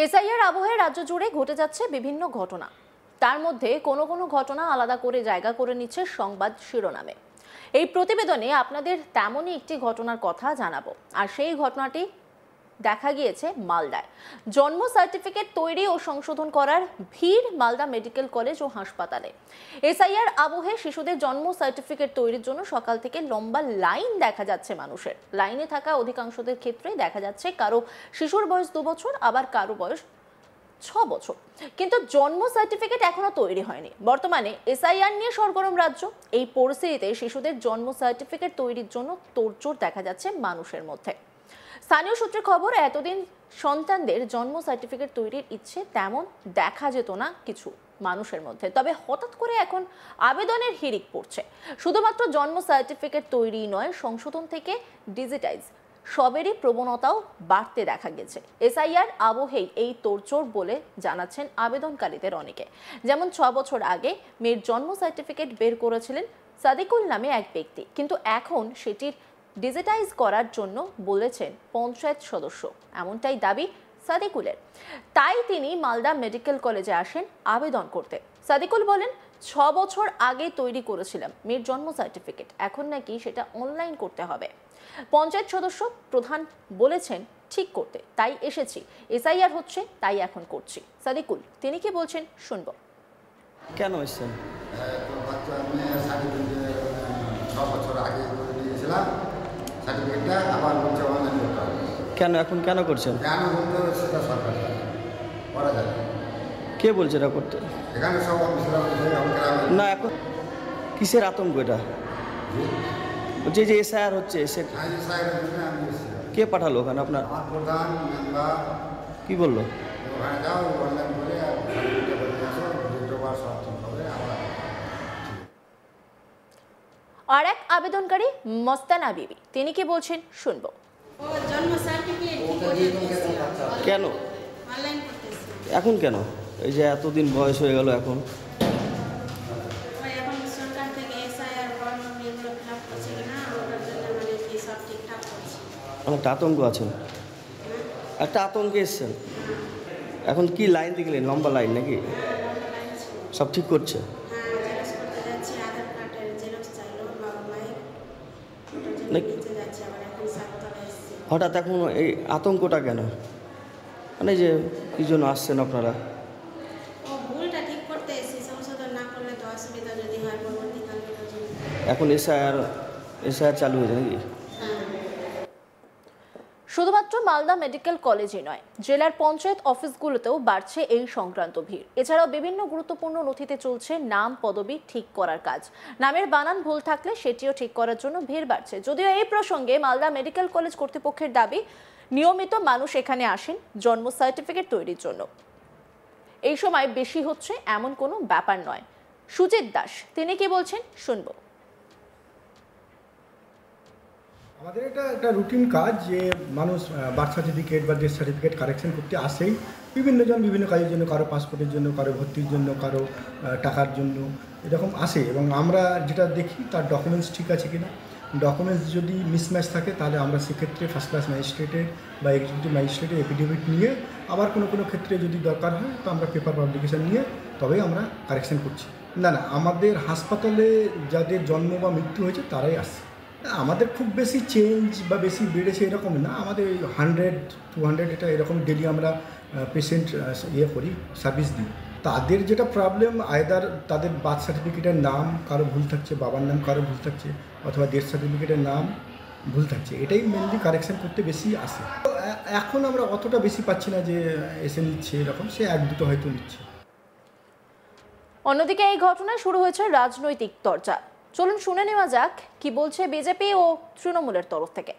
SIR আবহে রাজ্য জুড়ে ঘটে যাচ্ছে বিভিন্ন ঘটনা। তার মধ্যে কোনো কোনো ঘটনা আলাদা করে জায়গা করে নিচ্ছে সংবাদ শিরোনামে। এই প্রতিবেদনে আপনাদের তেমনই একটি ঘটনার কথা জানাবো। আর সেই ঘটনাটি দেখা গিয়েছে মালদায়। জন্ম সার্টিফিকেট তৈরি ও সংশোধন করার ভিড় মালদা মেডিকেল কলেজ ও হাসপাতালে। এসআইআর আবহে শিশুদের জন্ম সার্টিফিকেট তৈরির জন্য সকাল থেকে লম্বা লাইন দেখা যাচ্ছে মানুষের। লাইনে থাকা অধিকাংশদের ক্ষেত্রে দেখা যাচ্ছে কারো শিশুর বয়স 2 বছর, আবার কারো বয়স 6 বছর, কিন্তু জন্ম সার্টিফিকেট এখনো তৈরি হয়নি। বর্তমানে এসআইআর নিয়ে সরগরম রাজ্য। এই পরিস্থিতিতে শিশুদের জন্ম সার্টিফিকেট তৈরির জন্য তোড়জোড় দেখা যাচ্ছে মানুষের মধ্যে। স্থানীয় সূত্রে খবর, এতদিন সন্তানদের জন্ম সার্টিফিকেট তৈরির ইচ্ছে তেমন দেখা যেত না কিছু মানুষের মধ্যে, তবে হঠাৎ করে এখন আবেদনের হিড়িক পড়ছে। শুধুমাত্র জন্ম সার্টিফিকেট তৈরি নয়, সংশোধন থেকে ডিজিটাইজ সবেরই প্রবণতাও বাড়তে দেখা গেছে। এসআইআর আবহেই এই তোড়জোড় বলে জানাচ্ছেন আবেদনকারীদের অনেকে। যেমন 6 বছর আগে মেয়ের জন্ম সার্টিফিকেট বের করেছিলেন সাদিকুল নামে এক ব্যক্তি, কিন্তু এখন সেটির ডিজিটাইজ করার জন্য বলেছেন পঞ্চায়েত সদস্য, এমনটাই দাবি সাদিকুলের। তাই তিনি মালদা মেডিকেল কলেজে আসেন আবেদন করতে। সাদিকুল বলেন, 6 বছর আগে তৈরি করেছিলাম মেয়ের জন্ম সার্টিফিকেট, এখন নাকি সেটা অনলাইন করতে হবে। পঞ্চায়েত সদস্য প্রধান বলেছেন ঠিক করতে, তাই এসেছি। এসআইআর হচ্ছে তাই এখন করছি। সাদিকুল তিনি কি বলছেন শুনবো। কেন এসেছেন? কেন এখন কেন করছেন? কে বলছে এটা করতে? না, এখন কিসের আতঙ্ক এটা? বলছে যে এসআইআর হচ্ছে, কে পাঠালো ওখানে? আপনার কি বললো? আর এক আবেদনকারী মস্তানা বিবি তিনি কি বলছেন শুনবো। কেন এখন কেন? এই যে এতদিন বয়স হয়ে গেল, এখন একটা আতঙ্ক আছেন, একটা আতঙ্কে এসছেন। এখন কি লাইন দেখলেন? লম্বা লাইন নাকি? সব ঠিক করছে? হঠাৎ এখন এই আতঙ্কটা কেন? মানে যে কি জন্য আসছেন আপনারা? এখন এসআইআর চালু হয়েছে নাকি? শুধুমাত্র মালদা মেডিকেল কলেজে নয়, জেলার পঞ্চায়েত অফিসগুলোতেও বাড়ছে এই সংক্রান্ত ভিড়। এছাড়াও বিভিন্ন গুরুত্বপূর্ণ নথিতে চলছে নাম পদবি ঠিক করার কাজ। নামের বানান ভুল থাকলে সেটিও ঠিক করার জন্য ভিড় বাড়ছে। যদিও এই প্রসঙ্গে মালদা মেডিকেল কলেজ কর্তৃপক্ষের দাবি, নিয়মিত মানুষ এখানে আসেন জন্ম সার্টিফিকেট তৈরির জন্য। এই সময় বেশি হচ্ছে এমন কোনো ব্যাপার নয়। সুজিত দাস তিনি কি বলছেন শুনবো। আমাদের এটা একটা রুটিন কাজ যে মানুষ বার্থ সার্টিফিকেট বা ডেথ সার্টিফিকেট কারেকশন করতে আসেই। বিভিন্ন কাজের জন্য, কারো পাসপোর্টের জন্য, কারো ভর্তির জন্য, কারো টাকার জন্য, এরকম আসে। এবং আমরা যেটা দেখি তার ডকুমেন্টস ঠিক আছে কিনা। ডকুমেন্টস যদি মিসম্যাচ থাকে তাহলে আমরা সেক্ষেত্রে ফার্স্ট ক্লাস ম্যাজিস্ট্রেটের বা এক্সিকিউটিভ ম্যাজিস্ট্রেটের এফিডেভিট নিয়ে, আবার কোনো ক্ষেত্রে যদি দরকার হয় তো আমরা পেপার পাবলিকেশন নিয়ে তবেই আমরা কারেকশন করছি। না, আমাদের হাসপাতালে যাদের জন্ম বা মৃত্যু হয়েছে তারাই আসছে। আমাদের খুব বেশি চেঞ্জ বা বেশি বেড়েছে এরকম না। আমাদের 100-200 এটা এরকম ডেলি আমরা পেশেন্ট করি, সার্ভিস দিই। তাদের যেটা প্রবলেম, আয়দার তাদের বার্থ সার্টিফিকেটের নাম কারো ভুল থাকছে, বাবার নাম কারো ভুল থাকছে, অথবা ডেথ সার্টিফিকেটের নাম ভুল থাকছে, এটাই মেনলি কারেকশন করতে বেশি আসে। এখন আমরা অতটা বেশি পাচ্ছি না যে এসে নিচ্ছে এরকম, সে 1-2 হয়তো নিচ্ছে। অন্যদিকে এই ঘটনায় শুরু হয়েছে রাজনৈতিক চর্চা। চলুন শুনে নেওয়া যাক কি বলছে বিজেপি ও তৃণমূলের তরফ থেকে।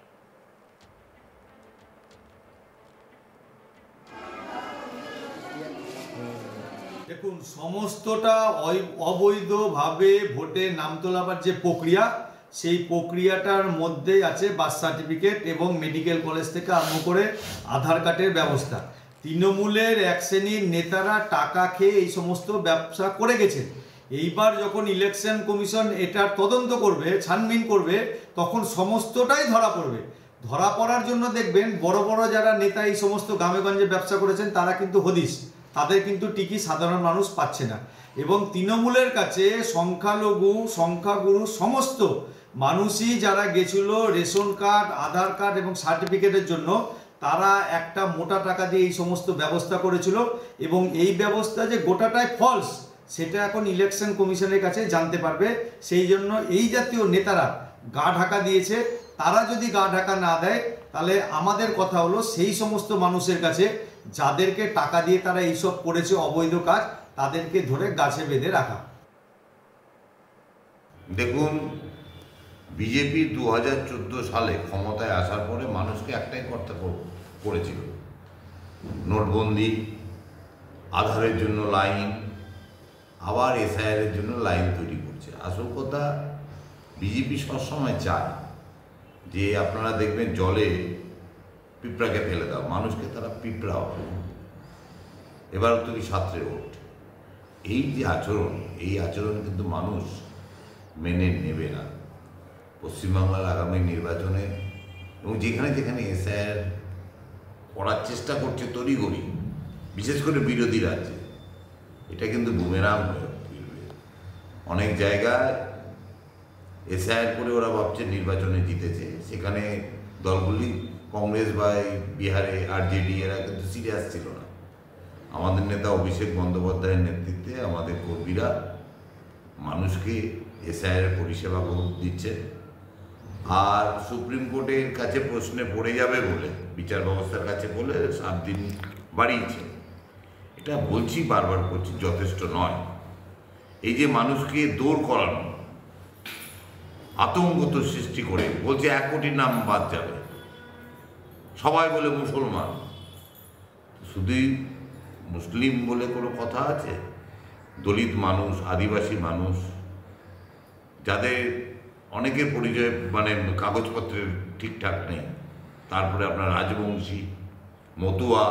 দেখুন, সমস্তটা অবৈধভাবে ভোটে নাম তোলাবার যে প্রক্রিয়া, সেই প্রক্রিয়াটার মধ্যেই আছে বার্থ সার্টিফিকেট এবং মেডিকেল কলেজ থেকে আরম্ভ করে আধার কার্ডের ব্যবস্থা। তৃণমূলের এক শ্রেণীর নেতারা টাকা খেয়ে এই সমস্ত ব্যবসা করে গেছেন। এইবার যখন ইলেকশন কমিশন এটার তদন্ত করবে, ছানবিন করবে, তখন সমস্তটাই ধরা পড়বে। ধরা পড়ার জন্য দেখবেন বড় বড় যারা নেতা এই সমস্ত গ্রামেগঞ্জে ব্যবসা করেছেন তারা কিন্তু হদিশ, তাদের কিন্তু টিকি সাধারণ মানুষ পাচ্ছে না। এবং তৃণমূলের কাছে সংখ্যাগুরু সমস্ত মানুষই যারা গেছিল রেশন কার্ড, আধার কার্ড এবং সার্টিফিকেটের জন্য, তারা একটা মোটা টাকা দিয়ে এই সমস্ত ব্যবস্থা করেছিল। এবং এই ব্যবস্থা যে গোটাটাই ফলস সেটা এখন ইলেকশন কমিশনের কাছে জানতে পারবে। সেই জন্য এই জাতীয় নেতারা গা ঢাকা দিয়েছে। তারা যদি গা ঢাকা না দেয় তাহলে আমাদের কথা হলো সেই সমস্ত মানুষের কাছে যাদেরকে টাকা দিয়ে তারা এইসব করেছে অবৈধ কাজ, তাদেরকে ধরে গাছে বেঁধে রাখা। দেখুন, বিজেপি 2014 সালে ক্ষমতায় আসার পরে মানুষকে একটাই করতে করেছিল, নোটবন্দি, আধারের জন্য লাইন, আবার এসআইআরের জন্য লাইন তৈরি করছে। আসল কথা, বিজেপি সবসময় চায় যে আপনারা দেখবেন জলে পিঁপড়াকে ফেলে দাও, মানুষকে তারা পিঁপড়াও। এবার তুমি সাঁতরে ওঠ। এই যে আচরণ, এই আচরণ কিন্তু মানুষ মেনে নেবে না। পশ্চিমবাংলার আগামী নির্বাচনে এবং যেখানে যেখানে এসআইআর করার চেষ্টা করছে তড়িঘড়ি, বিশেষ করে বিরোধী রাজ্যে, এটা কিন্তু বুমেরাং হয়ে ফিরবে। অনেক জায়গায় এসআইআর করে ওরা ভাবছে নির্বাচনে জিতেছে, সেখানে দলগুলি কংগ্রেস বা বিহারে আরজেডি এরা কিন্তু সিরিয়াস ছিল না। আমাদের নেতা অভিষেক বন্দ্যোপাধ্যায়ের নেতৃত্বে আমাদের কর্মীরা মানুষকে এসআইআর পরিষেবা দিচ্ছে। আর সুপ্রিম কোর্টের কাছে প্রশ্নে পড়ে যাবে বলে, বিচার ব্যবস্থার কাছে বলে 7 দিন বাড়িয়েছে। এটা বলছি, বারবার করছি, যথেষ্ট নয়। এই যে মানুষকে দৌড় করানো, আতঙ্ক সৃষ্টি করে বলছে 1 কোটির নাম বাদ যাবে, সবাই বলে মুসলমান। শুধুই মুসলিম বলে কোনো কথা আছে? দলিত মানুষ, আদিবাসী মানুষ, যাদের অনেকের পরিচয় মানে কাগজপত্রের ঠিকঠাক নেই, তারপরে আপনার রাজবংশী, মতুয়া,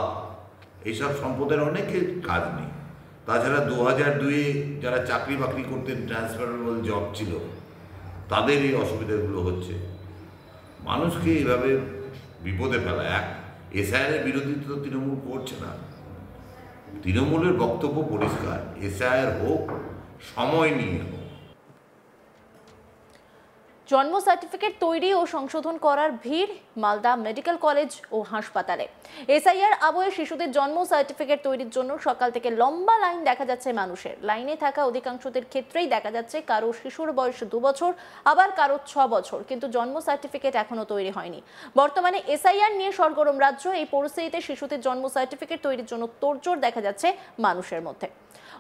এইসব সম্প্রদায়ের অনেকের কাজ নেই। তাছাড়া 2002-এ যারা চাকরি বাকরি করতেন, ট্রান্সফারেবল জব ছিল, তাদের এই অসুবিধাগুলো হচ্ছে। মানুষকে এইভাবে বিপদে ফেলা, এসআইআরের বিরোধিতা তো তৃণমূল করছে না। তৃণমূলের বক্তব্য পরিষ্কার, এসআইআর হোক, সময় নিয়ে হোক। জন্ম সার্টিফিকেট তৈরি ও সংশোধন করার ভিড় মালদা মেডিকেল কলেজ ও হাসপাতালে। এসআইআর আবহে শিশুদের জন্ম সার্টিফিকেট তৈরির জন্য সকাল থেকে লম্বা লাইন দেখা যাচ্ছে মানুষের। লাইনে থাকা অধিকাংশদের ক্ষেত্রেই দেখা যাচ্ছে কারো শিশুর বয়স 2 বছর, আবার কারো 6 বছর, কিন্তু জন্ম সার্টিফিকেট এখনো তৈরি হয়নি। বর্তমানে এসআইআর নিয়ে সরগরম রাজ্য। এই পরিস্থিতিতে শিশুদের জন্ম সার্টিফিকেট তৈরির জন্য তোড়জোড় দেখা যাচ্ছে মানুষের মধ্যে।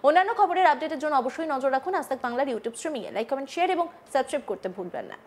অন্যান্য খবরের আপডেটের জন্য অবশ্যই নজর রাখুন আজ তাক বাংলার ইউটিউব স্ট্রিমিংয়ে। লাইক, কমেন্ট, শেয়ার এবং সাবস্ক্রাইব করতে ভুলবেন না।